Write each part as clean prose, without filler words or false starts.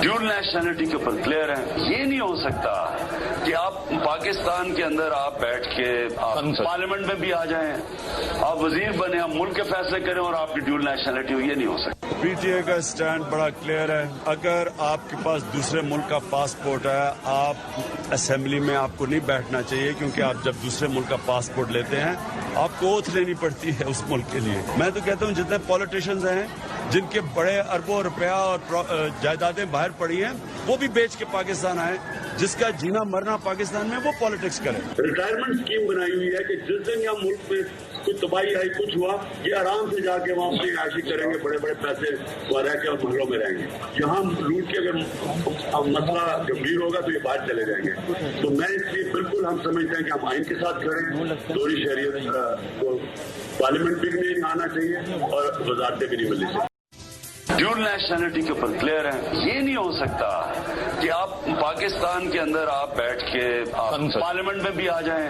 Dual nationality के ऊपर clear है। ये नहीं हो सकता कि आप पाकिस्तान के अंदर आप बैठ के आप पार्लियामेंट में भी आ जाएं, आप वजीर बने, आप मुल्क के फैसले करें और आपकी ड्यूल नेशनलिटी हो, ये नहीं हो सकता। पीटीए का स्टैंड बड़ा क्लियर है। अगर आपके पास दूसरे मुल्क का पासपोर्ट है, आप असेंबली में आपको नहीं बैठना चाहिए, क्योंकि आप जब दूसरे मुल्क का पासपोर्ट लेते हैं आपको ओथ लेनी पड़ती है उस मुल्क के लिए। मैं तो कहता हूँ जितने पॉलिटिशियंस हैं जिनके बड़े अरबों रुपया और जायदादें बाहर पड़ी हैं, वो भी बेच के पाकिस्तान आए। जिसका जीना मरना पाकिस्तान में, वो पॉलिटिक्स करे। रिटायरमेंट स्कीम बनाई हुई है कि जिस दिन यहाँ मुल्क में कुछ तबाही आई, कुछ हुआ, ये आराम से जाके वहाँ अपनी आयशी करेंगे, बड़े बड़े पैसे वहाँ रह के और महलों में रहेंगे। यहाँ लूट के अगर मसला गंभीर होगा तो ये बाहर चले जाएंगे। तो मैं इसलिए बिल्कुल हम समझते हैं कि हम आइन के साथ खड़े हैं। दोहरी शहरियत को पार्लियामेंट भी नहीं आना चाहिए और वजारतें भी नहीं मिलनी चाहिए। ड्यूल नेशनलिटी के ऊपर क्लियर है। ये नहीं हो सकता कि आप पाकिस्तान के अंदर आप बैठ के आप पार्लियामेंट में भी आ जाएं,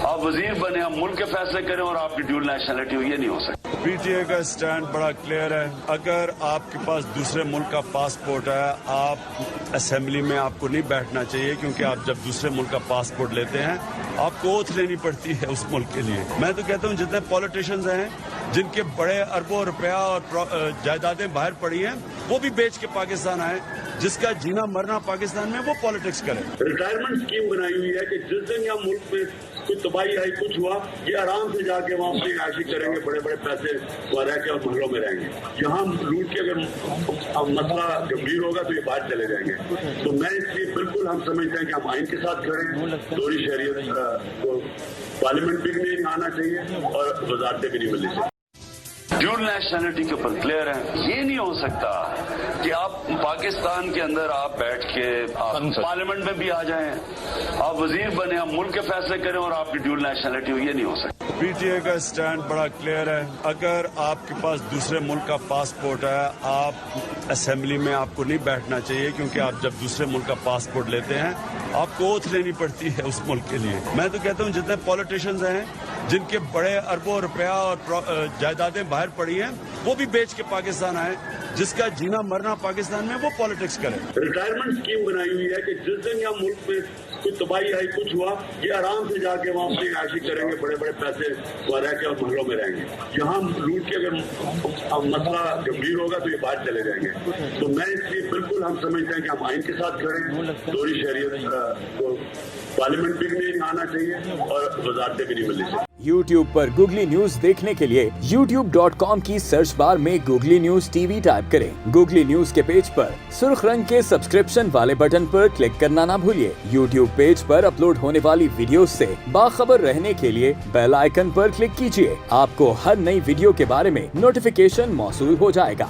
आप वजीर बने, आप मुल्क के फैसले करें और आपकी ड्यूल नेशनलिटी हो, ये नहीं हो सकता। पीटीए का स्टैंड बड़ा क्लियर है। अगर आपके पास दूसरे मुल्क का पासपोर्ट है, आप असेंबली में आपको नहीं बैठना चाहिए, क्योंकि आप जब दूसरे मुल्क का पासपोर्ट लेते हैं आपको ओथ लेनी पड़ती है उस मुल्क के लिए। मैं तो कहता हूँ जितने पॉलिटिशियंस हैं जिनके बड़े अरबों रुपया और जायदादें बाहर पड़ी हैं, वो भी बेच के पाकिस्तान आए। जिसका जीना मरना पाकिस्तान में, वो पॉलिटिक्स करे। रिटायरमेंट स्कीम बनाई हुई है कि जिस दिन यहाँ मुल्क में कुछ तबाही आई, कुछ हुआ, ये आराम से जाके वहाँ अपनी आयशी करेंगे, बड़े बड़े पैसे वहाँ रह के और महलों में रहेंगे। यहाँ लूट के अगर मसला गंभीर होगा तो ये बाहर चले जाएंगे। तो मैं इसलिए बिल्कुल हम समझते हैं कि हम आइन के साथ खड़े हैं। दोहरी शहरियत को पार्लियामेंट भी नहीं आना चाहिए और वजारतें भी नहीं मिलनी चाहिए। ड्यूल नेशनलिटी के ऊपर क्लियर है। ये नहीं हो सकता कि आप पाकिस्तान के अंदर आप बैठ के आप पार्लियामेंट में भी आ जाएं, आप वजीर बने, आप मुल्क के फैसले करें और आपकी ड्यूल नेशनलिटी हो, ये नहीं हो सकता। पीटीए का स्टैंड बड़ा क्लियर है। अगर आपके पास दूसरे मुल्क का पासपोर्ट है, आप असेंबली में आपको नहीं बैठना चाहिए, क्योंकि आप जब दूसरे मुल्क का पासपोर्ट लेते हैं आपको ओथ लेनी पड़ती है उस मुल्क के लिए। मैं तो कहता हूँ जितने पॉलिटिशियंस हैं जिनके बड़े अरबों रुपया और जायदादें बाहर पड़ी हैं, वो भी बेच के पाकिस्तान आए। जिसका जीना मरना पाकिस्तान में, वो पॉलिटिक्स करे। रिटायरमेंट स्कीम बनाई हुई है कि जिस दिन यहाँ मुल्क में कुछ तबाही आई, कुछ हुआ, ये आराम से जाके वहाँ अपनी आयशी करेंगे, बड़े बड़े पैसे वहाँ रह के और महलों में रहेंगे। यहाँ लूट के अगर मसला गंभीर होगा तो ये बाहर चले जाएंगे। तो मैं इसलिए बिल्कुल हम समझते हैं कि हम आइन के साथ खड़े हैं। दोहरी शहरियत को पार्लियामेंट भी नहीं आना चाहिए और वजारतें भी नहीं मिलनी चाहिए। YouTube पर गूगली न्यूज देखने के लिए youtube.com की सर्च बार में गूगली न्यूज टीवी टाइप करें। गूगली न्यूज के पेज पर सुर्ख रंग के सब्सक्रिप्शन वाले बटन पर क्लिक करना ना भूलिए। YouTube पेज पर अपलोड होने वाली वीडियोस से बाखबर रहने के लिए बेल आइकन पर क्लिक कीजिए। आपको हर नई वीडियो के बारे में नोटिफिकेशन मौसूल हो जाएगा।